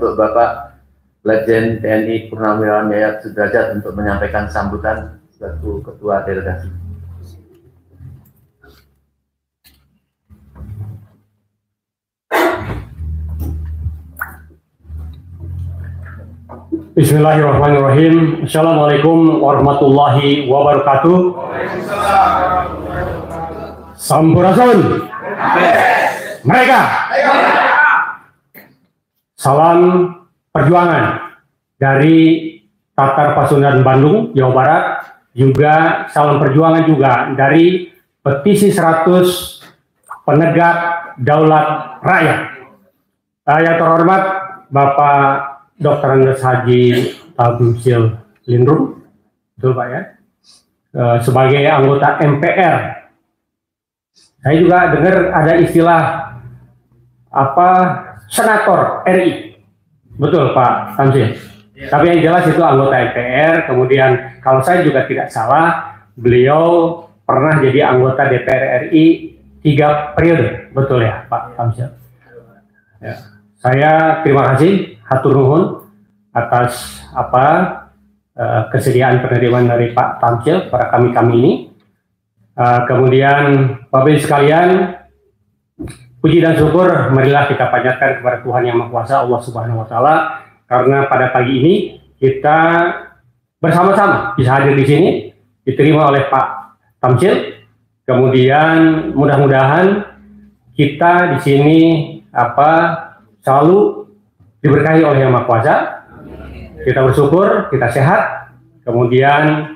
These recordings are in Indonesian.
untuk Bapak Legend TNI Purnawirawan Yayat Sudrajat untuk menyampaikan sambutan selaku Ketua Delegasi. Bismillahirrahmanirrahim. Assalamualaikum warahmatullahi wabarakatuh. Sampurasun. Mereka. Salam perjuangan dari Tatar Pasundan Bandung, Jawa Barat. Juga salam perjuangan juga dari petisi 100 penegak daulat rakyat. Yang terhormat Bapak Dr. Andes Haji Tamsil Lindrum, betul Pak ya, sebagai anggota MPR. Saya juga dengar ada istilah apa senator RI, betul Pak Tamsil. Tapi yang jelas itu anggota MPR. Kemudian kalau saya juga tidak salah, beliau pernah jadi anggota DPR RI 3 periode, betul ya Pak Tamsil? Ya. Saya terima kasih, hatur nuhun atas kesediaan penerimaan dari Pak Tamsil pada kami ini. Kemudian Bapak Ibu sekalian, puji dan syukur marilah kita panjatkan kepada Tuhan Yang Maha Kuasa, Allah Subhanahu Wa Taala, karena pada pagi ini kita bersama-sama bisa hadir di sini, diterima oleh Pak Tamsil. Kemudian mudah-mudahan kita di sini selalu diberkahi oleh Yang Maha Kuasa. Kita bersyukur, kita sehat. Kemudian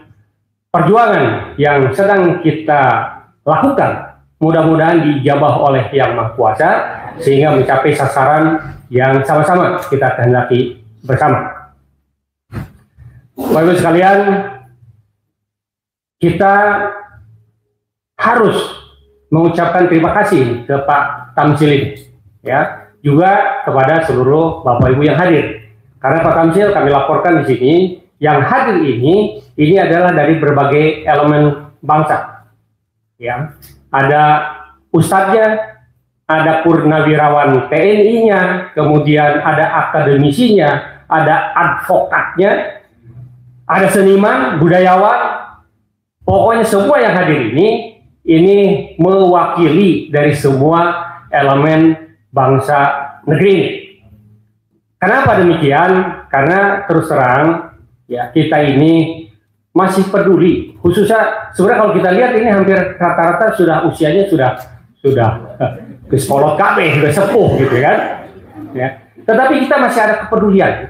perjuangan yang sedang kita lakukan mudah-mudahan dijabah oleh Yang Maha Kuasa sehingga mencapai sasaran yang sama-sama kita kehendaki bersama. Bapak Ibu sekalian, kita harus mengucapkan terima kasih ke Pak Tamsil ini, ya. Juga kepada seluruh Bapak Ibu yang hadir. Karena Pak Tamsil kami laporkan di sini, yang hadir ini adalah dari berbagai elemen bangsa. Ya. Ada ustadznya, ada purnawirawan TNI-nya, kemudian ada akademisinya, ada advokatnya, ada seniman, budayawan. Pokoknya semua yang hadir ini mewakili dari semua elemen bangsa negeri ini. Kenapa demikian? Karena terus terang ya kita ini masih peduli, khususnya sebenarnya kalau kita lihat ini hampir rata-rata sudah usianya sudah ke sekolah KB, sudah sepuh gitu kan ya. Tetapi kita masih ada kepedulian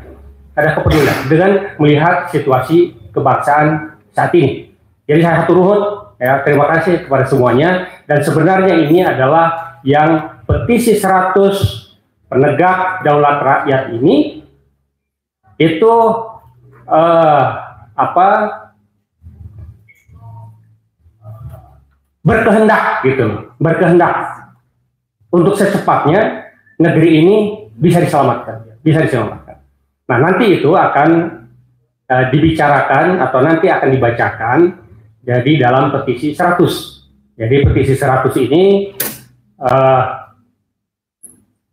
dengan melihat situasi kebangsaan saat ini. Jadi saya hatur nuhun ya, terima kasih kepada semuanya. Dan sebenarnya ini adalah yang petisi 100 penegak daulat rakyat ini itu berkehendak untuk secepatnya negeri ini bisa diselamatkan. Nah, nanti itu akan dibicarakan atau nanti akan dibacakan jadi dalam petisi 100. Jadi petisi 100 ini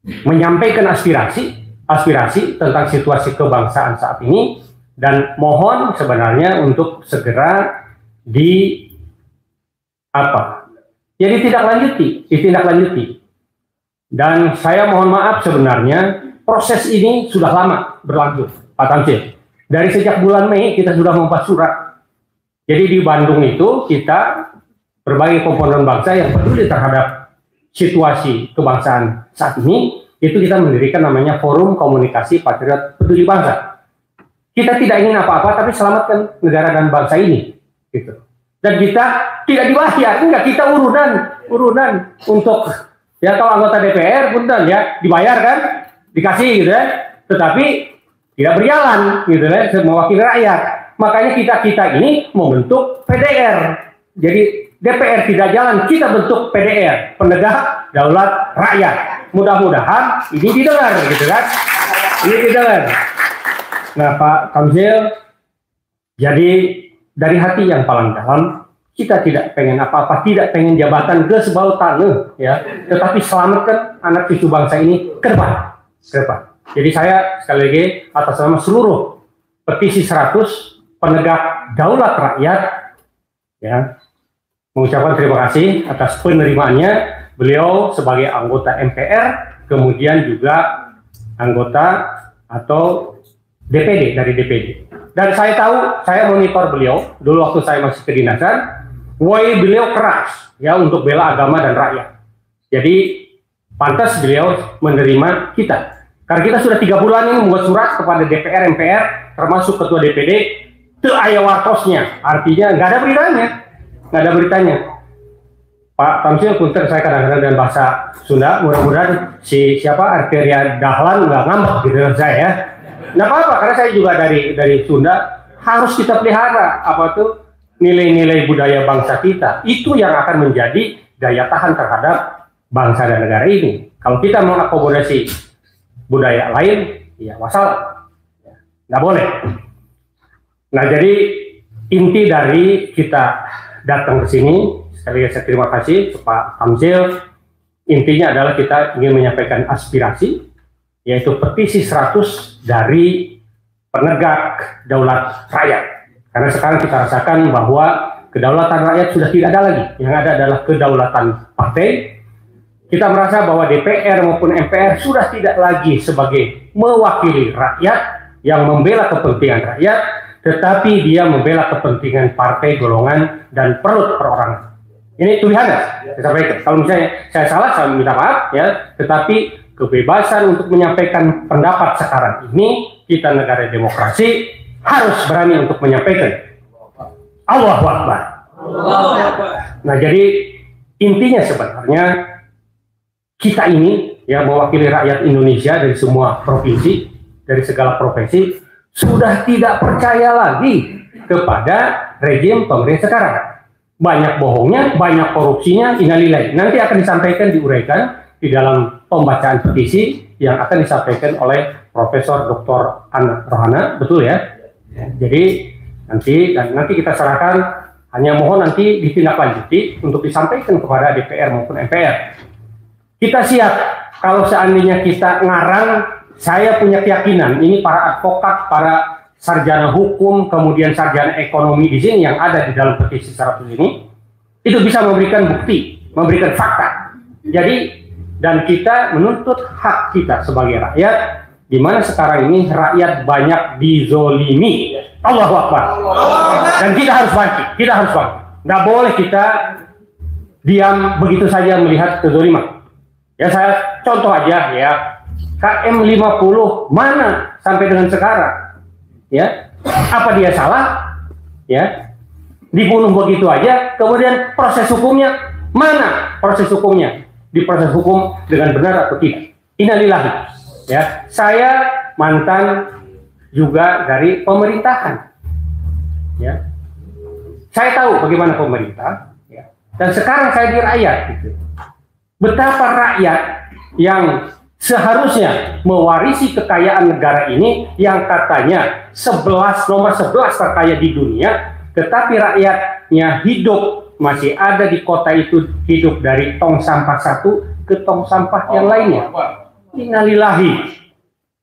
menyampaikan aspirasi tentang situasi kebangsaan saat ini dan mohon sebenarnya untuk segera ditindaklanjuti. Dan saya mohon maaf sebenarnya proses ini sudah lama berlangsung, Pak Tamsil. Dari sejak bulan Mei kita sudah membuat surat. Jadi di Bandung itu kita berbagai komponen bangsa yang peduli terhadap situasi kebangsaan saat ini, itu kita mendirikan namanya Forum Komunikasi Patriot Peduli Bangsa. Kita tidak ingin apa-apa, tapi selamatkan negara dan bangsa ini, gitu. Dan kita tidak dibayar, enggak, kita urunan untuk ya kalau anggota DPR punten ya dibayar kan, dikasih gitu ya, tetapi tidak berjalan gitu ya, mewakili rakyat. Makanya kita ini membentuk PDR. Jadi DPR tidak jalan, kita bentuk PDR, penegak daulat rakyat. Mudah-mudahan ini didengar, gitu kan? Ini didengar. Nah, Pak Tamsil, jadi dari hati yang paling dalam, kita tidak pengen apa-apa, tidak pengen jabatan ke sebau tanah, ya. Tetapi selamatkan anak cucu bangsa ini ke depan. Jadi saya sekali lagi atas nama seluruh petisi 100 penegak daulat rakyat, ya, mengucapkan terima kasih atas penerimaannya beliau sebagai anggota MPR, kemudian juga anggota atau DPD dari DPD. Dan saya tahu, saya monitor beliau dulu waktu saya masih kedinasan, beliau keras ya untuk bela agama dan rakyat. Jadi pantas beliau menerima kita. Karena kita sudah 3 bulan ini membuat surat kepada DPR, MPR, termasuk ketua DPD, te aya wartosnya, artinya nggak ada beritanya, nggak ada beritanya. Pak Tamsil, punten saya kadang-kadang dengan bahasa Sunda, mudah-mudahan siapa Arteria Dahlan nggak ngambek gitu saya ya. Nggak apa-apa, karena saya juga dari Sunda, harus kita pelihara apa tuh nilai-nilai budaya bangsa kita. Itu yang akan menjadi daya tahan terhadap bangsa dan negara ini. Kalau kita mengakomodasi budaya lain, ya masalah, nggak boleh. Nah, jadi inti dari kita datang ke sini, sekali lagi saya terima kasih Pak Tamsil. Intinya adalah kita ingin menyampaikan aspirasi, yaitu petisi 100 dari penegak daulat rakyat. Karena sekarang kita rasakan bahwa kedaulatan rakyat sudah tidak ada lagi. Yang ada adalah kedaulatan partai. Kita merasa bahwa DPR maupun MPR sudah tidak lagi sebagai mewakili rakyat yang membela kepentingan rakyat, tetapi dia membela kepentingan partai, golongan, dan perut perorangan. Ini tulisannya, saya sampaikan. Kalau misalnya saya salah, saya minta maaf ya. Tetapi kebebasan untuk menyampaikan pendapat sekarang ini, kita negara demokrasi harus berani untuk menyampaikan. Allahu Akbar. Nah, jadi intinya sebenarnya kita ini ya mewakili rakyat Indonesia dari semua provinsi, dari segala profesi, sudah tidak percaya lagi kepada rejim pemerintah sekarang. Banyak bohongnya, banyak korupsinya, innalillahi. Nanti akan disampaikan, diuraikan di dalam pembacaan petisi yang akan disampaikan oleh Profesor Dr. Anna Rohana, betul ya? Jadi nanti kita serahkan, hanya mohon nanti ditindaklanjuti untuk disampaikan kepada DPR maupun MPR. Kita siap kalau seandainya kita ngarang, saya punya keyakinan ini para advokat, para sarjana hukum, kemudian sarjana ekonomi di sini yang ada di dalam petisi 100 ini, itu bisa memberikan bukti, memberikan fakta. Jadi, dan kita menuntut hak kita sebagai rakyat, di mana sekarang ini rakyat banyak dizolimi. Allahu Akbar. Dan kita harus bangkit, kita harus bangkit. Nggak boleh kita diam begitu saja melihat kezoliman. Ya saya contoh aja ya, KM 50 mana sampai dengan sekarang? Ya, apa dia salah? Ya, dibunuh begitu aja, kemudian proses hukumnya mana? Proses hukumnya diproses hukum dengan benar atau tidak? Innalillahi. Ya, saya mantan juga dari pemerintahan. Ya, saya tahu bagaimana pemerintah. Ya, dan sekarang saya di rakyat. Gitu. Betapa rakyat yang seharusnya mewarisi kekayaan negara ini yang katanya nomor 11 terkaya di dunia, tetapi rakyatnya hidup masih ada di kota itu, hidup dari tong sampah satu ke tong sampah yang lainnya. Innalillahi.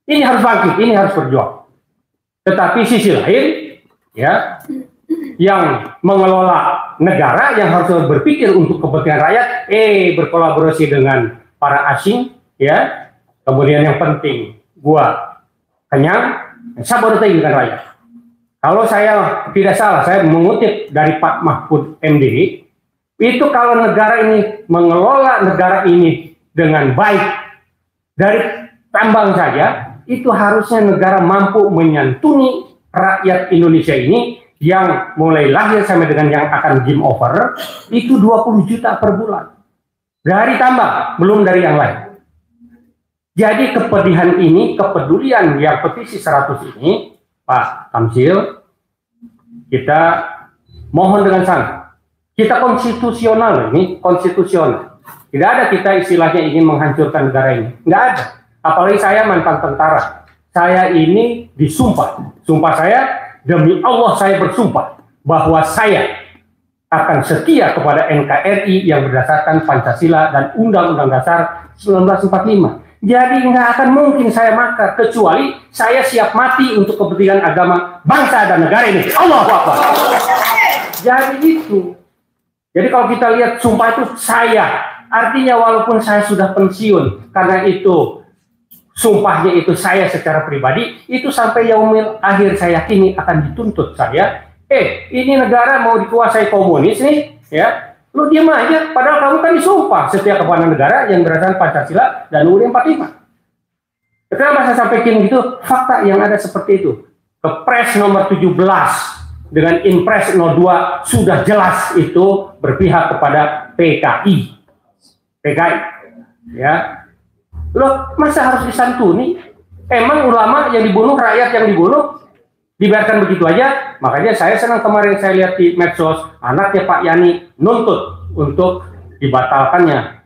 Ini harus bangkit, ini harus berjuang. Tetapi sisi lain, ya, yang mengelola negara yang harus berpikir untuk kepentingan rakyat, berkolaborasi dengan para asing, ya. Kemudian yang penting, gua kenyang, saya baru dengan rakyat. Kalau saya tidak salah, saya mengutip dari Pak Mahfud MD, itu kalau negara ini mengelola negara ini dengan baik, dari tambang saja, itu harusnya negara mampu menyantuni rakyat Indonesia ini yang mulai lahir sampai dengan yang akan game over, itu 20 juta per bulan. Dari tambang, belum dari yang lain. Jadi kepedihan ini, kepedulian yang petisi 100 ini, Pak Tamsil, kita mohon dengan sangat. Kita konstitusional ini, konstitusional. Tidak ada kita istilahnya ingin menghancurkan negara ini. Nggak ada. Apalagi saya mantan tentara. Saya ini disumpah. Sumpah saya, demi Allah saya bersumpah bahwa saya akan setia kepada NKRI yang berdasarkan Pancasila dan Undang-Undang Dasar 1945. Jadi nggak akan mungkin saya makar, kecuali saya siap mati untuk kepentingan agama, bangsa dan negara ini. Allahu Akbar. Jadi itu. Jadi kalau kita lihat sumpah itu saya, artinya walaupun saya sudah pensiun, karena itu sumpahnya itu saya secara pribadi, itu sampai yaumil akhir saya yakini akan dituntut saya. Ini negara mau dikuasai komunis nih, ya. Lu diam aja, padahal kamu kan disumpah setiap kepala negara yang berdasarkan Pancasila dan UUD 45. Kenapa saya sampaikan gitu? Fakta yang ada seperti itu. Kepres nomor 17 dengan Impres 02 sudah jelas itu berpihak kepada PKI. PKI, ya. Loh, masa harus disantuni? Emang ulama yang dibunuh, rakyat yang dibunuh, dibiarkan begitu aja? Makanya saya senang kemarin saya lihat di medsos, anaknya Pak Yani nuntut untuk dibatalkannya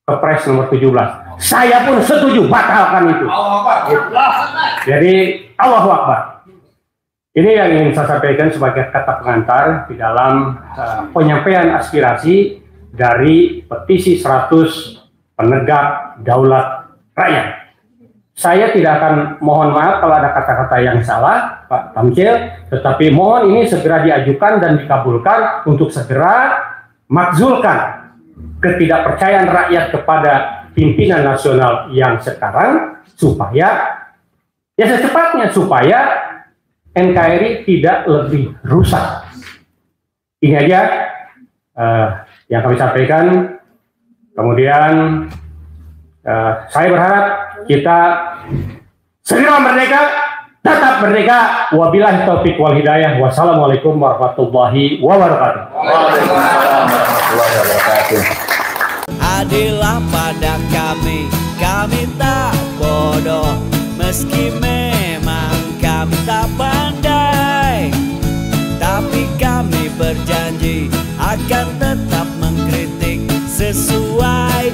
Kepres nomor 17. Saya pun setuju batalkan itu. Jadi Allahu Akbar. Ini yang ingin saya sampaikan sebagai kata pengantar di dalam penyampaian aspirasi dari petisi 100 penegak daulat rakyat. Saya tidak akan mohon maaf kalau ada kata-kata yang salah, Pak Tamzil, tetapi mohon ini segera diajukan dan dikabulkan untuk segera makzulkan ketidakpercayaan rakyat kepada pimpinan nasional yang sekarang, supaya ya secepatnya supaya NKRI tidak lebih rusak. Ini aja yang kami sampaikan. Kemudian saya berharap kita segera merdeka, tetap merdeka. Wabillahi taufik wal hidayah. Wassalamualaikum warahmatullahi wabarakatuh. Waalaikumsalam warahmatullahi wabarakatuh. Adillah pada kami tak bodoh, meski memang kami tak pandai, tapi kami berjanji akan tetap mengkritik sesuai